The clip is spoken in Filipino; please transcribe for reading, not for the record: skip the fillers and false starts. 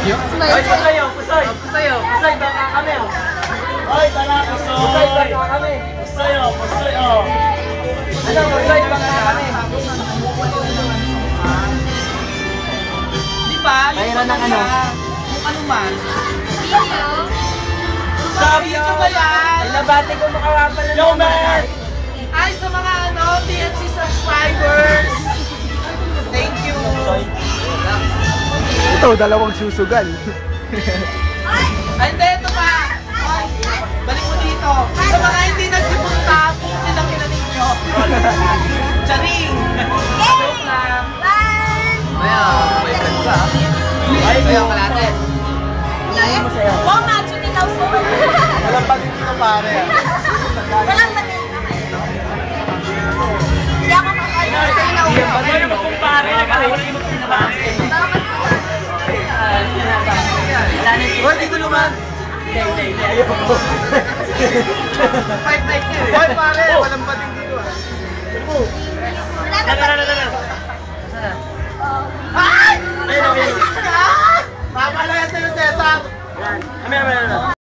Ay, pusoy, pusoy. Pusoy, pusoy, baka kami. Ay, tara, pusoy. Pusoy, baka kami. Pusoy, pusoy. Ano, pusoy, baka kami. Di ba? Yung ano? Yung ano man? Video? Sabi ko ba yan? Nabati ko makawapa na Yo, man! Ay, sa mga TNC subscribers! Thank you! Ito, dalawang susugal. Ay, hindi, ito pa! Ay, balik mo dito! Sa mga hindi nagsipunta, pumunti lang kina ninyo! Charing! Joke lang! May friend ka. Ay, kaya ka natin. Wow, macho ni Kauso. Walang pati dito pare. Walang pati. Hindi ako kakain. Ano mo kung pare? Nagkahuli mo pinabase. Hoy, dito naman! Hindi, ayaw ko. 5 night yun! Hoy pare, walang pati dito ah. Ay! Ayun, ayun. Mama na yan sa'yo, Cesar! Amin.